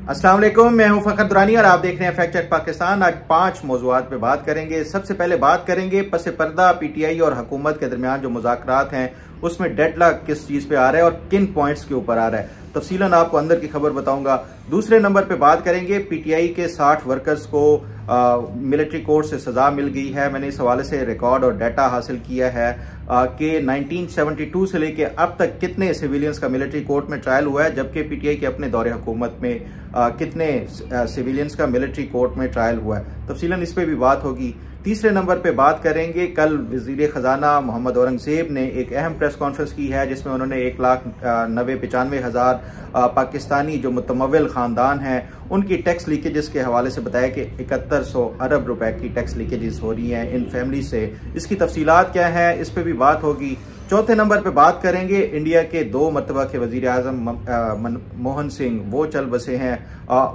अस्सलाम वालेकुम, मैं हूं फखर दुरानी और आप देख रहे हैं फैक्ट चेक पाकिस्तान। आज 5 मौज़ूआत पे बात करेंगे। सबसे पहले बात करेंगे पस पर्दा पीटीआई और हुकूमत के दरमियान जो मुज़ाकरात हैं उसमें डेडलॉक किस चीज़ पे आ रहा है और किन पॉइंट्स के ऊपर आ रहा है, तफसीलन आपको अंदर की खबर बताऊंगा। दूसरे नंबर पे बात करेंगे पीटीआई के 60 वर्कर्स को मिलिट्री कोर्ट से सजा मिल गई है। मैंने इस हवाले से रिकॉर्ड और डाटा हासिल किया है कि 1972 से लेके अब तक कितने सिविलियंस का मिलिट्री कोर्ट में ट्रायल हुआ है, जबकि पीटीआई के अपने दौरे हुकूमत में कितने सिविलियंस का मिलिट्री कोर्ट में ट्रायल हुआ है, तफसीलन इस पे भी बात होगी। तीसरे नंबर पे बात करेंगे, कल वजीर खजाना मोहम्मद औरंगजेब ने एक अहम प्रेस कॉन्फ्रेंस की है जिसमें उन्होंने 1,95,95,000 पाकिस्तानी जो मुतमव्विल खानदान हैं उनकी टैक्स लीकेजेस के हवाले से बताया कि 7100 अरब रुपए की टैक्स लीकेजेस हो रही हैं इन फैमिली से। इसकी तफसीलात क्या है, इस पे भी बात होगी। चौथे नंबर पे बात करेंगे, इंडिया के 2 मरतबा के वजीर आजम मनमोहन सिंह वो चल बसे हैं,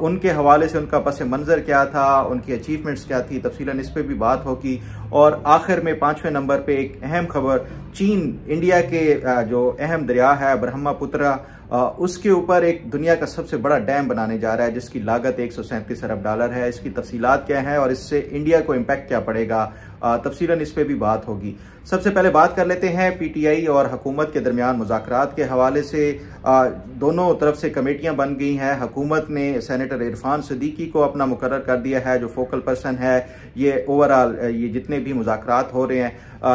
उनके हवाले से उनका पस मंजर क्या था, उनकी अचीवमेंट्स क्या थी, तफसीलन इस पे भी बात होगी। और आखिर में 5वें नंबर पे एक अहम खबर, चीन इंडिया के जो अहम दरिया है ब्रह्मपुत्र उसके ऊपर एक दुनिया का सबसे बड़ा डैम बनाने जा रहा है जिसकी लागत 137 अरब डॉलर है। इसकी तफसीलात क्या है और इससे इंडिया को इम्पैक्ट क्या पड़ेगा, तफसीलन इस पे भी बात होगी। सबसे पहले बात कर लेते हैं पीटीआई और हुकूमत के दरमियान मुज़ाकरात के हवाले से। दोनों तरफ से कमेटियां बन गई हैं। हुकूमत ने सेनेटर इरफान सदीकी को अपना मुकर्रर कर दिया है जो फोकल पर्सन है ये ओवरऑल ये जितने भी मुज़ाकरात हो रहे हैं,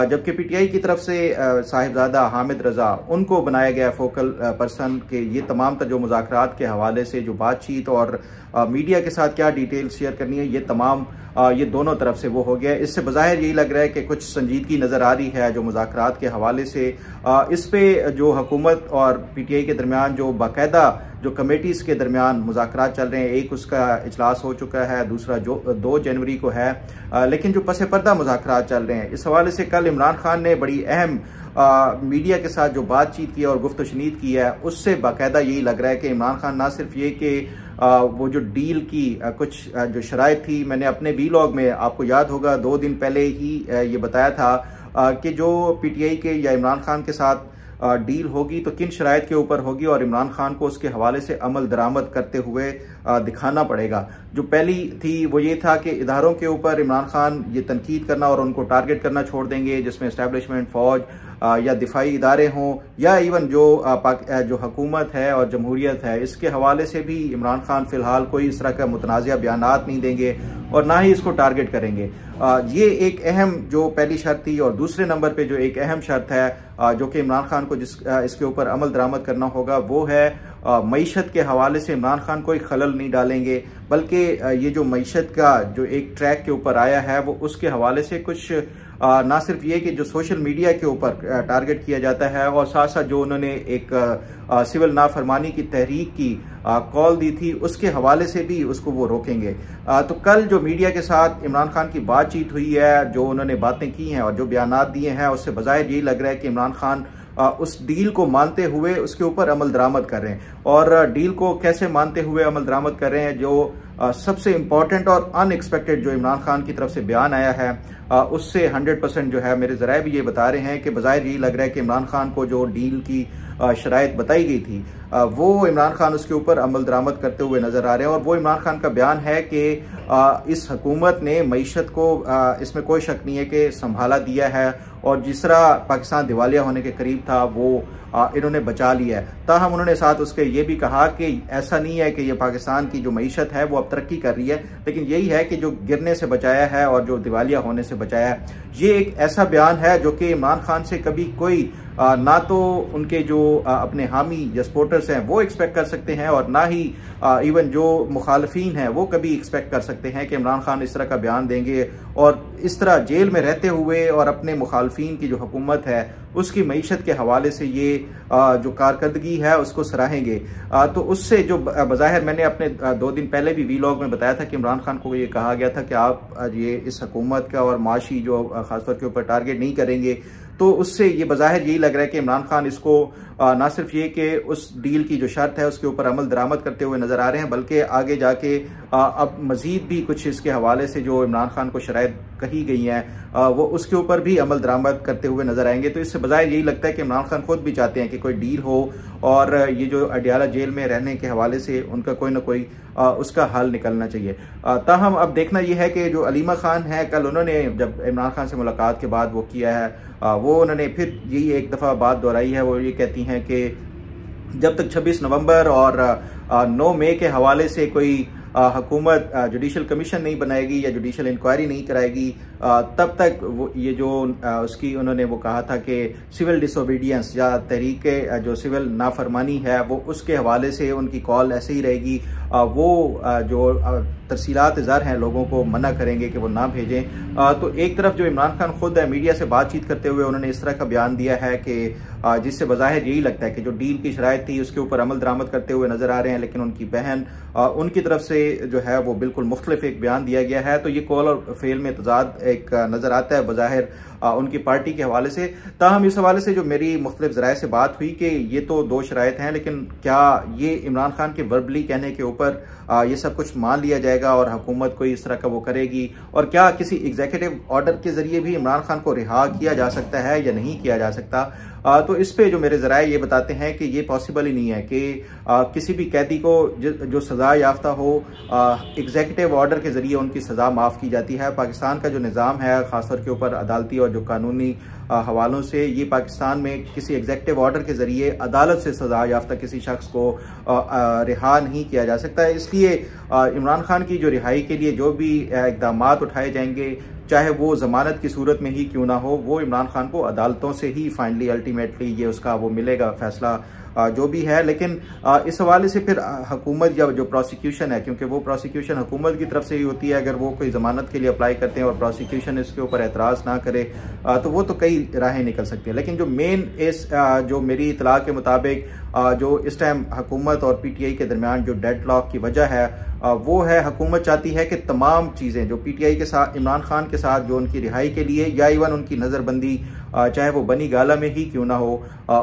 जबकि पीटीआई की तरफ से साहिबजादा हामिद रजा उनको बनाया गया फोकल पर्सन के ये तमाम जो मुज़ाकरात के हवाले से जो बातचीत और मीडिया के साथ क्या डिटेल्स शेयर करनी है ये तमाम ये दोनों तरफ से वो हो गया। इससे बज़ाहिर यही लग रहा है कि कुछ संजीदगी नज़र आ रही है जो मुज़ाकरात के हवाले से। इस पे जो हुकूमत और पीटीआई के दरमियान जो बाकायदा जो कमेटीज़ के दरमियान मुज़ाकरात चल रहे हैं, एक उसका इजलास हो चुका है, दूसरा जो 2 जनवरी को है, लेकिन जो पस पर्दा मुज़ाकरात चल रहे हैं इस हवाले से कल इमरान खान ने बड़ी अहम मीडिया के साथ जो बातचीत की और गुफ्तशनीद की है उससे बाकायदा यही लग रहा है कि इमरान खान ना सिर्फ ये कि वो जो डील की कुछ जो शराइत थी, मैंने अपने वीलॉग में आपको याद होगा 2 दिन पहले ही ये बताया था कि जो पीटीआई के या इमरान खान के साथ डील होगी तो किन शराइत के ऊपर होगी और इमरान खान को उसके हवाले से अमल दरामद करते हुए दिखाना पड़ेगा। जो पहली थी वो ये था कि इदारों के ऊपर इमरान खान ये तनकीद करना और उनको टारगेट करना छोड़ देंगे जिसमें एस्टेब्लिशमेंट, फौज या दिफाई इदारे हों या इवन जो हुकूमत है और जमहूरियत है, इसके हवाले से भी इमरान खान फिलहाल कोई इस तरह का मुतनाज़िया बयानात नहीं देंगे और ना ही इसको टारगेट करेंगे। ये एक अहम जो पहली शर्त थी। और दूसरे नंबर पे जो एक अहम शर्त है जो कि इमरान खान को इसके ऊपर अमल दरामद करना होगा वो है मईशत के हवाले से इमरान खान कोई खलल नहीं डालेंगे, बल्कि ये जो मईशत का जो एक ट्रैक के ऊपर आया है वो उसके हवाले से कुछ ना सिर्फ ये कि जो सोशल मीडिया के ऊपर टारगेट किया जाता है और साथ साथ जो उन्होंने एक सिविल नाफरमानी की तहरीक की कॉल दी थी उसके हवाले से भी उसको वो रोकेंगे। तो कल जो मीडिया के साथ इमरान खान की बातचीत हुई है, जो उन्होंने बातें की हैं और जो बयानात दिए हैं उससे बज़ाहिर यही लग रहा है कि इमरान खान उस डील को मानते हुए उसके ऊपर अमल दरामद कर रहे हैं। और डील को कैसे मानते हुए अमल दरामद कर रहे हैं, जो सबसे इम्पॉर्टेंट और अनएक्सपेक्टेड जो इमरान खान की तरफ से बयान आया है उससे 100% जो है मेरे ज़राए भी ये बता रहे हैं कि बज़ाहिर यही लग रहा है कि इमरान खान को जो डील की शराइत बताई गई थी वो इमरान खान उसके ऊपर अमल दरामद करते हुए नजर आ रहे हैं। और वो इमरान खान का बयान है कि इस हुकूमत ने मईशत को इसमें कोई शक नहीं है कि संभाला दिया है और जिस तरह पाकिस्तान दिवालिया होने के करीब था वो इन्होंने बचा लिया है। ताहम उन्होंने साथ उसके ये भी कहा कि ऐसा नहीं है कि ये पाकिस्तान की जो मईशत है वो अब तरक्की कर रही है, लेकिन यही है कि जो गिरने से बचाया है और जो दिवालिया होने से बचाया है। ये एक ऐसा बयान है जो कि इमरान खान से कभी कोई ना तो उनके जो अपने हामी या सपोर्टर्स हैं वो एक्सपेक्ट कर सकते हैं और ना ही इवन जो मुखालफीन हैं वो कभी एक्सपेक्ट कर सकते हैं कि इमरान खान इस तरह का बयान देंगे और इस तरह जेल में रहते हुए और अपने मुखालफीन की जो हुकूमत है उसकी मईशत के हवाले से ये जो कारकर्दगी है उसको सराहेंगे। तो उससे जो बज़ाहिर मैंने अपने 2 दिन पहले भी वीलॉग में बताया था कि इमरान खान को ये कहा गया था कि आप ये इस हुकूमत का और माशी जो खासतौर के ऊपर टारगेट नहीं करेंगे, तो उससे ये बज़ाहिर यही लग रहा है कि इमरान खान इसको ना सिर्फ ये कि उस डील की जो शर्त है उसके ऊपर अमल दरामद करते हुए नजर आ रहे हैं, बल्कि आगे जाके अब मजीद भी कुछ इसके हवाले से जो इमरान खान को शराइत कही गई हैं वो उसके ऊपर भी अमल दरामद करते हुए नजर आएंगे। तो इससे बजाय यही लगता है कि इमरान खान खुद भी चाहते हैं कि कोई डील हो और ये जो अडियाला जेल में रहने के हवाले से उनका कोई ना कोई उसका हल निकलना चाहिए। ताहम अब देखना यह है कि जो अलीमा खान है, कल उन्होंने जब इमरान खान से मुलाकात के बाद वो किया है, वो उन्होंने फिर यही एक दफ़ा बात दोहराई है। वो ये कहती हैं कि जब तक 26 नवंबर और 9 मई के हवाले से कोई हुकूमत जुडिशल कमीशन नहीं बनाएगी या जुडिशल इंक्वायरी नहीं कराएगी, तब तक वो ये जो उसकी उन्होंने वो कहा था कि सिविल डिसोबीडियंस या तहरीक जो सिविल नाफरमानी है वो उसके हवाले से उनकी कॉल ऐसे ही रहेगी। वो जो तरसीलात ज़र हैं लोगों को मना करेंगे कि वो ना भेजें। तो एक तरफ जो इमरान खान खुद मीडिया से बातचीत करते हुए उन्होंने इस तरह का बयान दिया है कि जिससे बज़ाहिर यही लगता है कि जो डील की शराइत थी उसके ऊपर अमल दरामद करते हुए नजर आ रहे हैं, लेकिन उनकी बहन उनकी तरफ से जो है वो बिल्कुल मुख्तलिफ एक बयान दिया गया है। तो ये कॉल और फेल में तजाद एक नजर आता है बज़ाहिर उनकी पार्टी के हवाले से। ताहम इस हवाले से जो मेरी मुख्तलिफ ज़राए से बात हुई कि ये तो दो शराइत हैं, लेकिन क्या ये इमरान खान के वर्बली कहने के ऊपर ये सब कुछ मान लिया जाएगा और हुकूमत कोई इस तरह का वो करेगी, और क्या किसी एग्जीक्यूटिव ऑर्डर के जरिए भी इमरान खान को रिहा किया जा सकता है या नहीं किया जा सकता। तो इस पे जो मेरे ज़राए ये बताते हैं कि ये पॉसिबल ही नहीं है कि किसी भी कैदी को जो सज़ा याफ्ता हो एग्जीक्यूटिव ऑर्डर के ज़रिए उनकी सज़ा माफ़ की जाती है। पाकिस्तान का जो निज़ाम है ख़ासतौर के ऊपर अदालती और जो कानूनी हवालों से, ये पाकिस्तान में किसी एग्जीक्यूटिव ऑर्डर के ज़रिए अदालत से सज़ा याफ्ता किसी शख्स को रिहा नहीं किया जा सकता है। इसलिए इमरान खान की जो रिहाई के लिए जो भी इक़दाम उठाए जाएंगे, चाहे वो जमानत की सूरत में ही क्यों ना हो, वो इमरान खान को अदालतों से ही फाइनली अल्टीमेटली ये उसका वो मिलेगा फैसला जो भी है। लेकिन इस हवाले से फिर हुकूमत या जो प्रोसिक्यूशन है, क्योंकि वो प्रोसिक्यूशन हुकूमत की तरफ से ही होती है, अगर वो कोई जमानत के लिए अप्लाई करते हैं और प्रोसिक्यूशन इसके ऊपर एतराज़ ना करे तो वो तो कई राहें निकल सकती हैं। लेकिन जो मेन इस जो मेरी इतला के मुताबिक जो इस टाइम हुकूमत और PTI के दरमियान जो डेडलॉक की वजह है वो है, हुकूमत चाहती है कि तमाम चीज़ें जो PTI के साथ इमरान खान के साथ जो उनकी रिहाई के लिए या इवन उनकी नज़रबंदी चाहे वो बनी गाला में ही क्यों ना हो,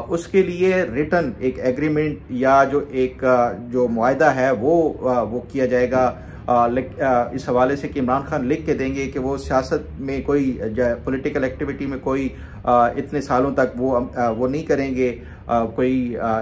उसके लिए रिटन एक एग्रीमेंट या जो एक जो मुआहदा है वो किया जाएगा। इस हवाले से कि इमरान खान लिख के देंगे कि वो सियासत में कोई पॉलिटिकल एक्टिविटी में कोई इतने सालों तक वो नहीं करेंगे, कोई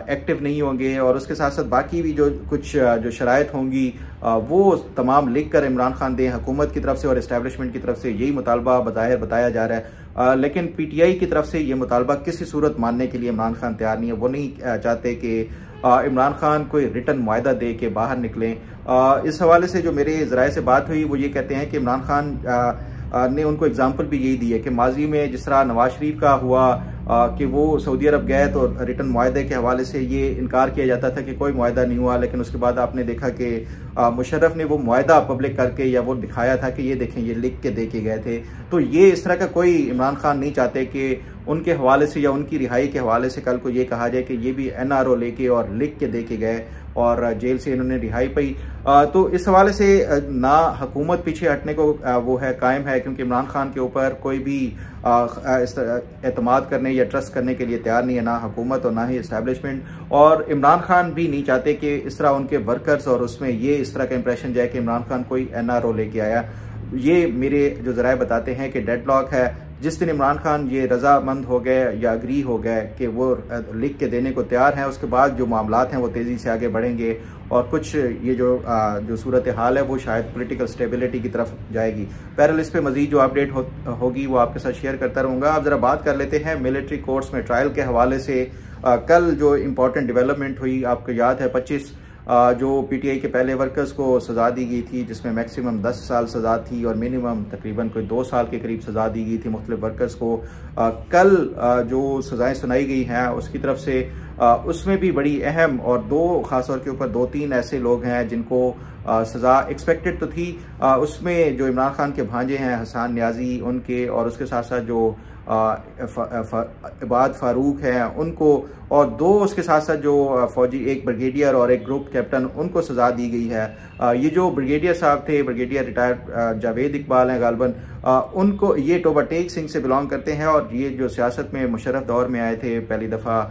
एक्टिव नहीं होंगे, और उसके साथ साथ बाकी भी जो कुछ जो शराइत होंगी वो तमाम लिख कर इमरान खान दें हुकूमत की तरफ से और इस्टेब्लिशमेंट की तरफ से। यही मुतालबा बज़ाहिर बताया जा रहा है, लेकिन PTI की तरफ से ये मुतालबा किसी सूरत मानने के लिए इमरान खान तैयार नहीं है। वो नहीं चाहते कि इमरान खान कोई रिटन मुआहदा दे के बाहर निकलें। इस हवाले से जो मेरे ज़राए से बात हुई वो ये कहते हैं कि इमरान खान ने उनको एग्जाम्पल भी यही दी है कि माजी में जिस तरह नवाज शरीफ का हुआ कि वो सऊदी अरब गए तो रिटर्न मुआहदे के हवाले से ये इनकार किया जाता था कि कोई मुआहदा नहीं हुआ, लेकिन उसके बाद आपने देखा कि मुशर्रफ ने वो मुआहदा पब्लिक करके या वो दिखाया था कि ये देखें ये लिख के दे के गए थे। तो ये इस तरह का कोई इमरान खान नहीं चाहते कि उनके हवाले से या उनकी रिहाई के हवाले से कल को ये कहा जाए कि ये भी NRO लेके और लिख के दे के गए और जेल से इन्होंने रिहाई पाई। तो इस हवाले से ना हुकूमत पीछे हटने को वो है कायम है, क्योंकि इमरान खान के ऊपर कोई भी एतमाद करने या ट्रस्ट करने के लिए तैयार नहीं है, ना हुकूमत और ना ही इस्टेब्लिशमेंट। और इमरान खान भी नहीं चाहते कि इस तरह उनके वर्कर्स और उसमें ये इस तरह का इंप्रेशन जाए कि इमरान खान कोई NRO लेके आया। ये मेरे जो ज़राए बताते हैं कि डेडलॉक है। जिस दिन इमरान खान ये रजामंद हो गए या अग्री हो गए कि वो लिख के देने को तैयार हैं, उसके बाद जो मामलात हैं वो तेज़ी से आगे बढ़ेंगे और कुछ ये जो सूरत हाल है वो शायद पॉलिटिकल स्टेबिलिटी की तरफ जाएगी। पैरेलल इस पे मजीद जो अपडेट होगी वो आपके साथ शेयर करता रहूँगा। अब ज़रा बात कर लेते हैं मिलिट्री कोर्ट्स में ट्रायल के हवाले से। कल जो इम्पोर्टेंट डेवलपमेंट हुई, आपको याद है 25 जो PTI के पहले वर्कर्स को सज़ा दी गई थी, जिसमें मैक्सिमम 10 साल सज़ा थी और मिनिमम तकरीबन कोई 2 साल के करीब सज़ा दी गई थी मुख्तलिफ वर्कर्स को। कल जो सज़ाएँ सुनाई गई हैं उसकी तरफ से उसमें भी बड़ी अहम और ख़ास तौर के ऊपर 2-3 ऐसे लोग हैं जिनको सज़ा एक्सपेक्टेड तो थी। उसमें जो इमरान खान के भांजे हैं हसन न्याजी उनके, और उसके साथ साथ जो इबाद फारूक हैं उनको, और 2 उसके साथ साथ जो फौजी, एक ब्रिगेडियर और एक ग्रुप कैप्टन, उनको सज़ा दी गई है। ये जो ब्रिगेडियर साहब थे, ब्रिगेडियर रिटायर्ड जावेद इकबाल हैं गालबन, उनको ये टोबा टेक सिंह से बिलोंग करते हैं और ये जो सियासत में मुशर्रफ दौर में आए थे पहली दफ़ा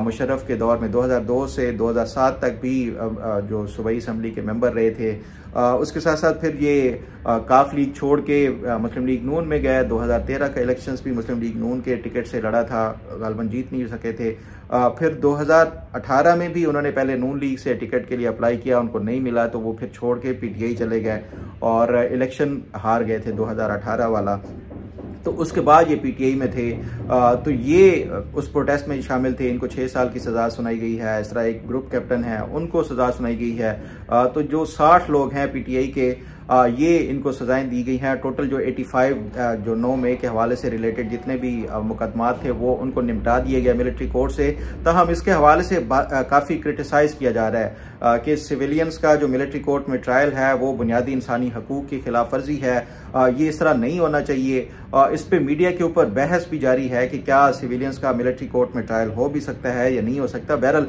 मुशर्रफ के दौर में 2002 से 2007 तक भी जो सूबाई असम्बली के मेंबर रहे थे। उसके साथ साथ फिर ये काफ लीग छोड़ के मुस्लिम लीग नून में गए। 2013 का इलेक्शंस भी मुस्लिम लीग नून के टिकट से लड़ा था, गालबन जीत नहीं सके थे। फिर 2018 में भी उन्होंने पहले नून लीग से टिकट के लिए अप्लाई किया, उनको नहीं मिला तो वो फिर छोड़ के पीटीआई चले गए और इलेक्शन हार गए थे 2018 वाला। तो उसके बाद ये पीटीआई में थे। तो ये उस प्रोटेस्ट में शामिल थे। इनको 6 साल की सज़ा सुनाई गई है। इस तरह एक ग्रुप कैप्टन है, उनको सज़ा सुनाई गई है। तो जो 60 लोग हैं पीटीआई के, ये इनको सजाएं दी गई हैं। टोटल जो 85 जो 9 मई के हवाले से रिलेटेड जितने भी मुकदमात थे वो उनको निपटा दिए गए मिलिट्री कोर्ट से। तहम इसके हवाले से काफ़ी क्रिटिसाइज किया जा रहा है कि सिविलियंस का जो मिलिट्री कोर्ट में ट्रायल है वो बुनियादी इंसानी हकूक़ की खिलाफ वर्जी है। ये इस तरह नहीं होना चाहिए। इस पे मीडिया के ऊपर बहस भी जारी है कि क्या सिविलियंस का मिलिट्री कोर्ट में ट्रायल हो भी सकता है या नहीं हो सकता। बहरहाल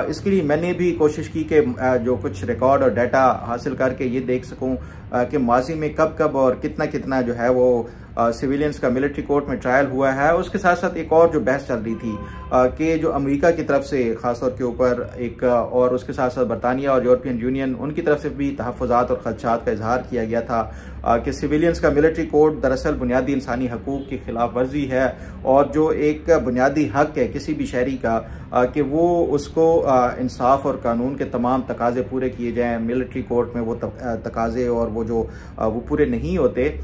इसके लिए मैंने भी कोशिश की कि जो कुछ रिकॉर्ड और डाटा हासिल करके ये देख सकूं कि माजी में कब कब और कितना कितना जो है वो सिविलियंस का मिलिट्री कोर्ट में ट्रायल हुआ है। उसके साथ साथ एक और जो बहस चल रही थी कि जो अमेरिका की तरफ से खासतौर के ऊपर एक और उसके साथ साथ बरतानिया और यूरोपियन यूनियन उनकी तरफ से भी तहफ़्फ़ुज़ात और खदशात का इजहार किया गया था कि सिविलियंस का मिलिट्री कोर्ट दरअसल बुनियादी इंसानी हकूक़ की खिलाफ वर्जी है और जो एक बुनियादी हक है किसी भी शहरी का कि वो उसको इंसाफ और कानून के तमाम तकाजे पूरे किए जाएं। मिलिट्री कोर्ट में वो तकाजे और वो पूरे नहीं होते।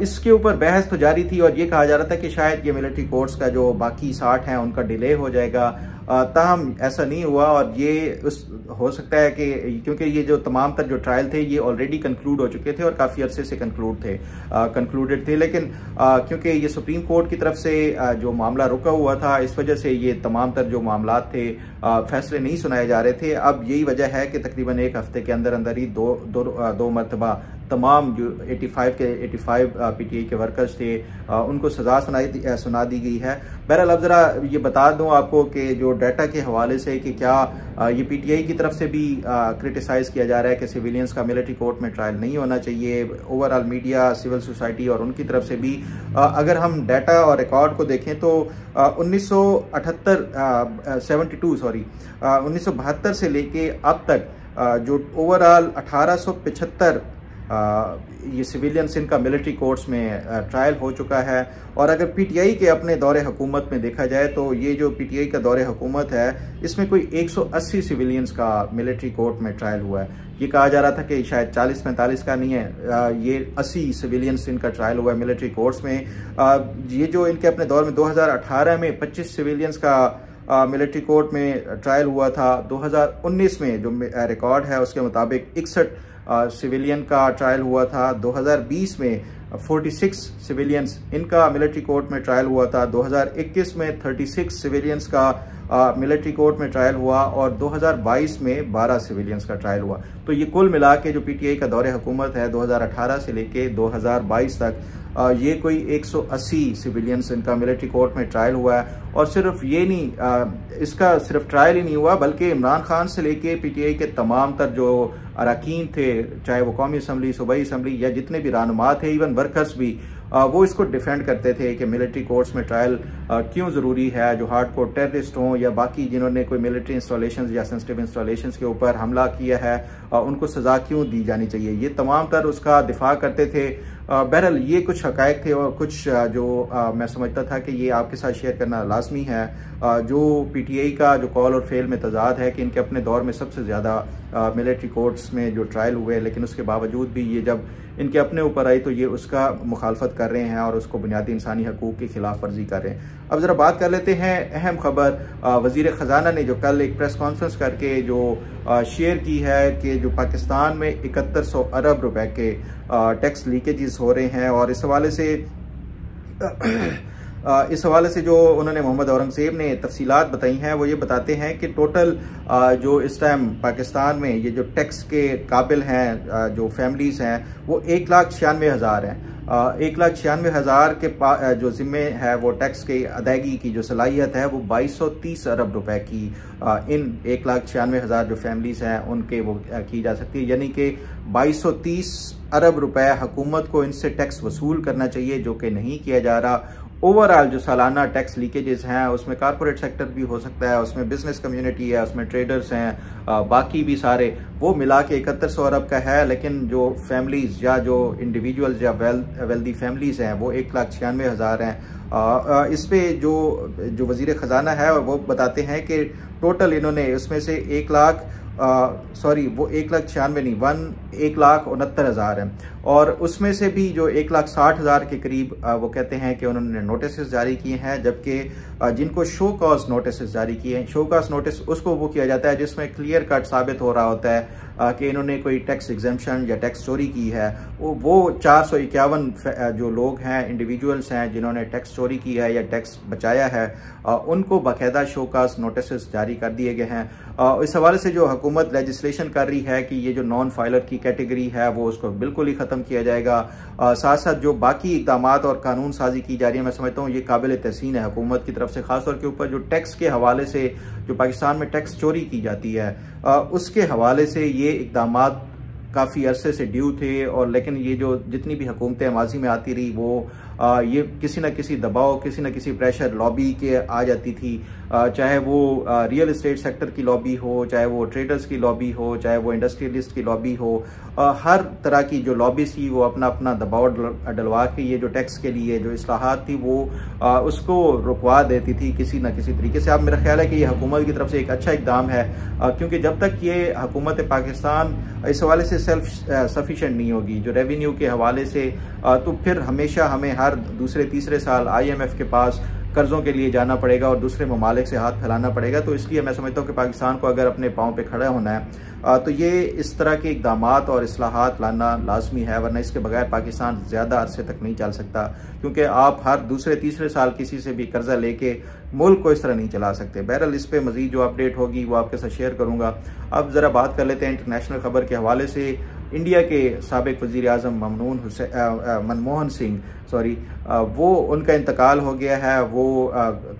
इसके ऊपर बहस तो जारी थी और ये कहा जा रहा था कि शायद ये मिलिट्री कोर्ट्स का जो बाकी 60 हैं उनका डिले हो जाएगा। ताहम ऐसा नहीं हुआ और ये हो सकता है कि क्योंकि ये जो तमाम तर जो ट्रायल थे ये ऑलरेडी कंक्लूड हो चुके थे और काफ़ी अरसे से कंक्लूडेड थे, लेकिन क्योंकि ये सुप्रीम कोर्ट की तरफ से जो मामला रुका हुआ था इस वजह से ये तमाम तर जो मामलात थे फैसले नहीं सुनाए जा रहे थे। अब यही वजह है कि तकरीबन एक हफ्ते के अंदर अंदर ही दो मरतबा तमाम जो 85 पीटीआई के वर्कर्स थे उनको सज़ा सुना दी गई है। बहरहाल अब ज़रा ये बता दूं आपको कि जो डाटा के हवाले से कि क्या ये पीटीआई की तरफ से भी क्रिटिसाइज़ किया जा रहा है कि सिविलियंस का मिलिट्री कोर्ट में ट्रायल नहीं होना चाहिए। ओवरऑल मीडिया, सिविल सोसाइटी और उनकी तरफ से भी अगर हम डाटा और रिकॉर्ड को देखें तो 1972 से लेके अब तक जो ओवरऑल 1875 ये सिविलियंस इनका मिलिट्री कोर्ट्स में ट्रायल हो चुका है। और अगर पीटीआई के अपने दौरे हुकूमत में देखा जाए तो ये जो पीटीआई का दौरे हुकूमत है इसमें कोई 180 सिविलियंस का मिलिट्री कोर्ट में ट्रायल हुआ है। ये कहा जा रहा था कि शायद 40-45 का नहीं है, ये 80 सिविलियंस इनका ट्रायल हुआ है मिलिट्री कोर्ट्स में। ये जो इनके अपने दौर में 2018 में 25 सिविलियंस का मिलिट्री कोर्ट में ट्रायल हुआ था। 2019 में जो रिकॉर्ड है उसके मुताबिक 61 सिविलियन का ट्रायल हुआ था। 2020 में 46 सिविलियंस इनका मिलिट्री कोर्ट में ट्रायल हुआ था। 2021 में 36 सिविलियंस का मिलिट्री कोर्ट में ट्रायल हुआ और 2022 में 12 सिविलियंस का ट्रायल हुआ। तो ये कुल मिला के जो पीटीआई का दौरे हुकूमत है 2018 से लेके 2022 तक ये कोई 180 सिविलियंस इनका मिलिट्री कोर्ट में ट्रायल हुआ है। और सिर्फ ये नहीं, इसका सिर्फ ट्रायल ही नहीं हुआ बल्कि इमरान खान से लेके पीटीआई के तमाम तर जो अरकान थे, चाहे वो कौमी असम्बली, सूबाई असम्बली या जितने भी रहनुमा थे, इवन वर्कर्स भी, वो इसको डिफेंड करते थे कि मिलिट्री कोर्ट्स में ट्रायल क्यों ज़रूरी है। जो हार्ड कोर टेररिस्ट हों या बाकी जिन्होंने कोई मिलिट्री इंस्टॉलेशंस या सेंसिटिव इंस्टॉलेशंस के ऊपर हमला किया है उनको सज़ा क्यों दी जानी चाहिए, ये तमाम तर उसका दिफा करते थे। बहरहाल ये कुछ हकायक थे और कुछ जो मैं समझता था कि ये आपके साथ शेयर करना लाजमी है। जो पीटीआई का जो कॉल और फेल में तजाद है कि इनके अपने दौर में सबसे ज़्यादा मिलिट्री कोर्ट्स में जो ट्रायल हुए, लेकिन उसके बावजूद भी ये जब इनके अपने ऊपर आई तो ये उसका मुखालफत कर रहे हैं और उसको बुनियादी इंसानी हकूक़ की खिलाफ वर्जी कर रहे हैं। अब ज़रा बात कर लेते हैं अहम खबर। वज़ीर ख़जाना ने जो कल एक प्रेस कॉन्फ्रेंस करके जो शेयर की है कि जो पाकिस्तान में 7100 अरब रुपए के टैक्स लीकेजेस हो रहे हैं और इस हवाले से जो उन्होंने मोहम्मद औरंगज़ेब ने तफसीलात बताई हैं वो ये बताते हैं कि टोटल जो इस टाइम पाकिस्तान में ये जो टैक्स के काबिल हैं जो फैमिलीज़ हैं वो 1,96,000 हैं। 1,96,000 के जो ज़िम्मे है वो टैक्स की अदायगी की जो सलाहियत है वो 2230 अरब रुपए की इन 1,96,000 जो फैमिलीज़ हैं उनके वो की जा सकती है। यानी कि 2230 अरब रुपए हुकूमत को इनसे टैक्स वसूल करना चाहिए जो कि नहीं किया जा रहा। ओवरऑल जो सालाना टैक्स लीकेजेस हैं उसमें कॉर्पोरेट सेक्टर भी हो सकता है, उसमें बिजनेस कम्युनिटी है, उसमें ट्रेडर्स हैं, बाकी भी सारे, वो मिला के 7100 अरब का है। लेकिन जो फैमिलीज या जो इंडिविजुअल्स या वेल्दी फैमिलीज हैं वो 1,96,000 हैं। इस पे जो वजीर ख़जाना है वो बताते हैं कि टोटल इन्होंने उसमें से 1,96,000 नहीं, 1,69,000 है, और उसमें से भी जो 1,60,000 के करीब वो कहते हैं कि उन्होंने नोटिस जारी किए हैं, जबकि जिनको शो कॉज नोटिस जारी किए हैं, शो कॉज नोटिस उसको वो किया जाता है जिसमें क्लियर कट साबित हो रहा होता है कि इन्होंने कोई टैक्स एग्जेम्पशन या टैक्स चोरी की है। वो 451 जो लोग हैं, इंडिविजुअल्स हैं जिन्होंने टैक्स चोरी की है या टैक्स बचाया है, उनको बाकायदा शो कॉज नोटिस जारी कर दिए गए हैं। इस हवाले से जो हुकूमत लेजिस्लेशन कर रही है कि ये जो नॉन फाइलर की कैटेगरी है वो उसको बिल्कुल ही ख़त्म किया जाएगा। साथ साथ जो बाकी इक़दाम और कानून साजी की जा रही है, मैं समझता हूँ ये काबिल तहसीन है हुकूमत की तरफ से, खासतौर के ऊपर जो टैक्स के हवाले से जो पाकिस्तान में टैक्स चोरी की जाती है उसके हवाले से ये इक़दाम काफ़ी अरसे से ड्यू थे। और लेकिन ये जो जितनी भी हुकूमतें माजी में आती रही वो ये किसी न किसी दबाव, किसी न किसी प्रेशर लॉबी के आ जाती थी, चाहे वो रियल एस्टेट सेक्टर की लॉबी हो, चाहे वो ट्रेडर्स की लॉबी हो, चाहे वो इंडस्ट्रियलिस्ट की लॉबी हो, हर तरह की जो लॉबीज थी वो अपना अपना दबाव डलवा के ये जो टैक्स के लिए जो इस्लाहात थी वो उसको रुकवा देती थी किसी न किसी तरीके से। अब मेरा ख्याल है कि ये हुकूमत की तरफ से एक अच्छा इकदाम है, क्योंकि जब तक ये हुकूमत पाकिस्तान इस हवाले से सेल्फ सफिशेंट नहीं होगी जो रेवेन्यू के हवाले से, तो फिर हमेशा हमें हर दूसरे तीसरे साल IMF के पास कर्ज़ों के लिए जाना पड़ेगा और दूसरे ममालिक से हाथ फैलाना पड़ेगा। तो इसलिए मैं समझता हूँ कि पाकिस्तान को अगर अपने पाँव पे खड़ा होना है तो ये इस तरह के इक़दामात और इस्लाहात लाना लाजमी है, वरना इसके बगैर पाकिस्तान ज़्यादा अरसे तक नहीं चल सकता, क्योंकि आप हर दूसरे तीसरे साल किसी से भी कर्जा लेके मुल्क को इस तरह नहीं चला सकते। बहरहाल इस पर मज़ीद जो अपडेट होगी वो आपके साथ शेयर करूँगा। अब ज़रा बात कर लेते हैं इंटरनेशनल खबर के हवाले से। इंडिया के साबिक वज़ीर आज़म मनमोहन सिंह वो उनका इंतकाल हो गया है। वो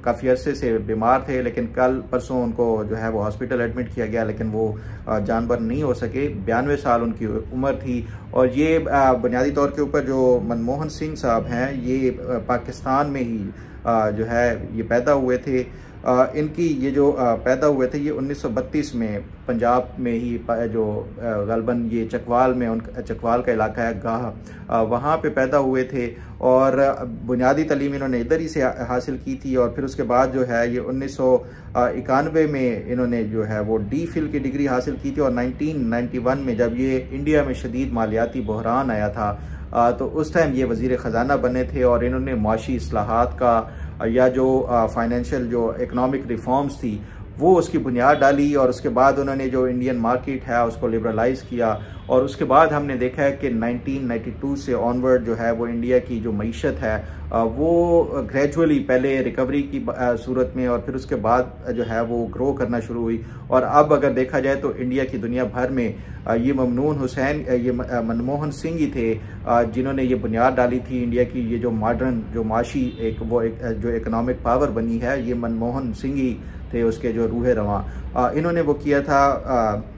काफ़ी अरसे से बीमार थे, लेकिन कल परसों उनको जो है वो हॉस्पिटल एडमिट किया गया, लेकिन वो जानवर नहीं हो सके। 92 साल उनकी उम्र थी। और ये बुनियादी तौर के ऊपर जो मनमोहन सिंह साहब हैं ये पाकिस्तान में ही जो है ये पैदा हुए थे। इनकी ये जो पैदा हुए थे ये 1932 में पंजाब में ही जो गलबन ये चकवाल में चकवाल का इलाका है गाह, वहाँ पे पैदा हुए थे और बुनियादी तालीम इन्होंने इधर ही से हासिल की थी। और फिर उसके बाद जो है ये 1991 में इन्होंने जो है वो DPhil की डिग्री हासिल की थी। और 1991 में जब ये इंडिया में शदीद मालियाती बहरान आया था तो उस टाइम ये वज़ीर ख़जाना बने थे और इन्होंने माशी इस्लाहात का या जो फाइनेंशियल जो इकनॉमिक रिफॉर्म्स थी वो उसकी बुनियाद डाली। और उसके बाद उन्होंने जो इंडियन मार्केट है उसको लिबरलाइज किया। और उसके बाद हमने देखा है कि 1992 से ऑनवर्ड जो है वो इंडिया की जो मईशत है वो ग्रेजुअली पहले रिकवरी की सूरत में और फिर उसके बाद जो है वो ग्रो करना शुरू हुई। और अब अगर देखा जाए तो इंडिया की दुनिया भर में ये मनमोहन सिंह ही थे जिन्होंने ये बुनियाद डाली थी इंडिया की। ये जो मॉडर्न जो माशी जो इकनॉमिक पावर बनी है ये मनमोहन सिंह ही थे, उसके जो रूह रवां इन्होंने वो किया था।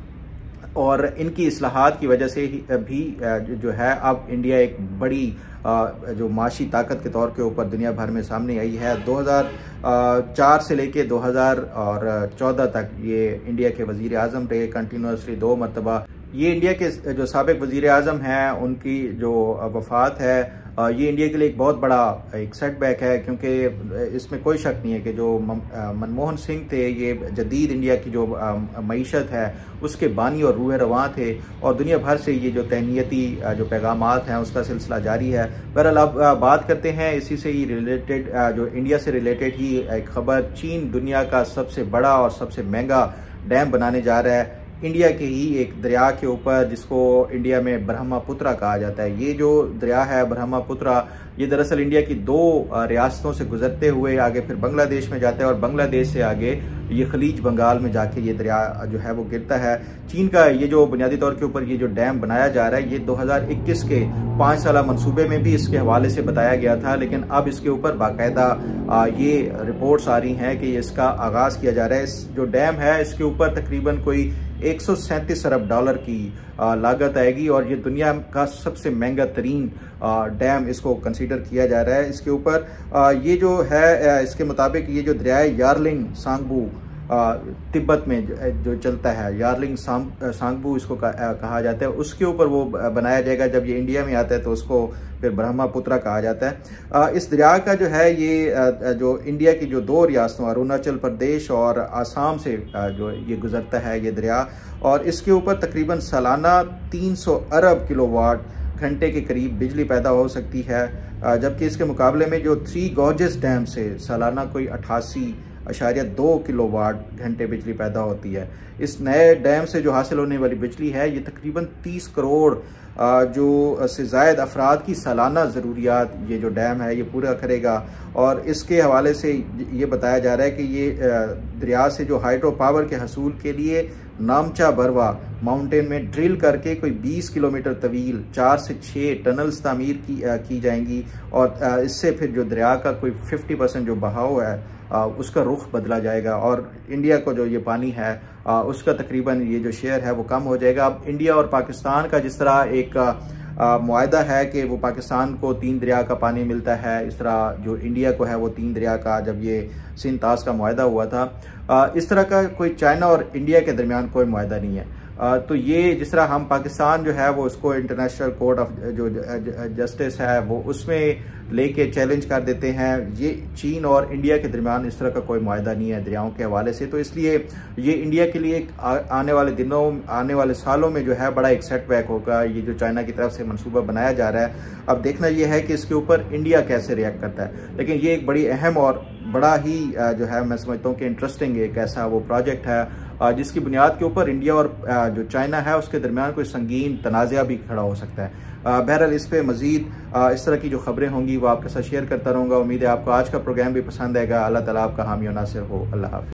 और इनकी इस्लाहात की वजह से ही भी जो है अब इंडिया एक बड़ी जो माशी ताकत के तौर के ऊपर दुनिया भर में सामने आई है। 2004 से लेके 2014 तक ये इंडिया के वज़ीर आज़म रहे कंटिन्यूसली 2 मरतबा। ये इंडिया के जो साबिक वज़ीर आज़म हैं उनकी जो वफ़ात है ये इंडिया के लिए एक बहुत बड़ा एक सेटबैक है, क्योंकि इसमें कोई शक नहीं है कि जो मनमोहन सिंह थे ये जदीद इंडिया की जो मईशत है उसके बानी और रूह रवां थे। और दुनिया भर से ये जो तहनीती जो पैगामात हैं उसका सिलसिला जारी है। बहरहाल अब बात करते हैं इसी से ही रिलेटेड जो इंडिया से रिलेटेड ही एक खबर। चीन दुनिया का सबसे बड़ा और सबसे महंगा डैम बनाने जा रहा है इंडिया के ही एक दरिया के ऊपर, जिसको इंडिया में ब्रह्मपुत्रा कहा जाता है। ये जो दरिया है ब्रह्मपुत्रा ये दरअसल इंडिया की 2 रियासतों से गुजरते हुए आगे फिर बांग्लादेश में जाता है और बांग्लादेश से आगे ये खलीज बंगाल में जाके ये दरिया जो है वो गिरता है। चीन का ये जो बुनियादी तौर के ऊपर ये जो डैम बनाया जा रहा है ये 2021 के 5 साला मंसूबे में भी इसके हवाले से बताया गया था, लेकिन अब इसके ऊपर बाकायदा ये रिपोर्ट्स आ रही हैं कि इसका आगाज़ किया जा रहा है। इस जो डैम है इसके ऊपर तकरीबन कोई 137 अरब डॉलर की लागत आएगी और ये दुनिया का सबसे महंगा तरीन डैम इसको कंसीडर किया जा रहा है। इसके ऊपर ये जो है इसके मुताबिक ये जो दरिया यार्लिंग सांगबू तिब्बत में जो चलता है, यार्लिंग सांगबू इसको कहा जाता है, उसके ऊपर वो बनाया जाएगा। जब ये इंडिया में आता है तो उसको फिर ब्रह्मपुत्रा कहा जाता है। इस दरिया का जो है ये जो इंडिया की जो 2 रियासतों अरुणाचल प्रदेश और आसाम से जो ये गुजरता है ये दरिया, और इसके ऊपर तकरीबन सालाना 300 अरब किलोवाट घंटे के करीब बिजली पैदा हो सकती है, जबकि इसके मुकाबले में जो 3 गॉर्जेस डैम से सालाना कोई 88.2 किलोवाट घंटे बिजली पैदा होती है। इस नए डैम से जो हासिल होने वाली बिजली है ये तकरीबन 30 करोड़ जो से ज़ायद अफराद की सालाना ज़रूरियात ये जो डैम है ये पूरा करेगा। और इसके हवाले से ये बताया जा रहा है कि ये दरिया से जो हाइड्रो पावर के हसूल के लिए नामचा बरवा माउंटेन में ड्रिल करके कोई 20 किलोमीटर तवील 4 से 6 टनल्स तामीर की जाएंगी, और इससे फिर जो दरिया का कोई 50% जो बहाव है उसका रुख बदला जाएगा, और इंडिया को जो ये पानी है उसका तकरीबन ये जो शेयर है वो कम हो जाएगा। अब इंडिया और पाकिस्तान का जिस तरह एक मुआहदा है कि वो पाकिस्तान को 3 दरिया का पानी मिलता है, इस तरह जो इंडिया को है वो 3 दरिया का, जब ये सिंध तास का मुआहदा हुआ था, इस तरह का कोई चाइना और इंडिया के दरमियान कोई मुआहदा नहीं है। तो ये जिस तरह हम पाकिस्तान जो है वो उसको इंटरनेशनल कोर्ट ऑफ जो जस्टिस है वो उसमें लेके चैलेंज कर देते हैं, ये चीन और इंडिया के दरमियान इस तरह का कोई मुआहदा नहीं है दरियाओं के हवाले से। तो इसलिए ये इंडिया के लिए आने वाले दिनों आने वाले सालों में जो है बड़ा एक सेटबैक होगा, ये जो चाइना की तरफ से मंसूबा बनाया जा रहा है। अब देखना ये है कि इसके ऊपर इंडिया कैसे रिएक्ट करता है, लेकिन ये एक बड़ी अहम और बड़ा ही जो है मैं समझता हूँ कि इंटरेस्टिंग एक ऐसा वो प्रोजेक्ट है जिसकी बुनियाद के ऊपर इंडिया और जो चाइना है उसके दरमियान कोई संगीन तनाज़ा भी खड़ा हो सकता है। बहरहाल इस पे मज़ीद इस तरह की जो खबरें होंगी वो आपके साथ शेयर करता रहूँगा। उम्मीद है आपको आज का प्रोग्राम भी पसंद आएगा। अल्लाह ताला आपका हामी और नासिर हो। अल्लाह हाफ़िज़।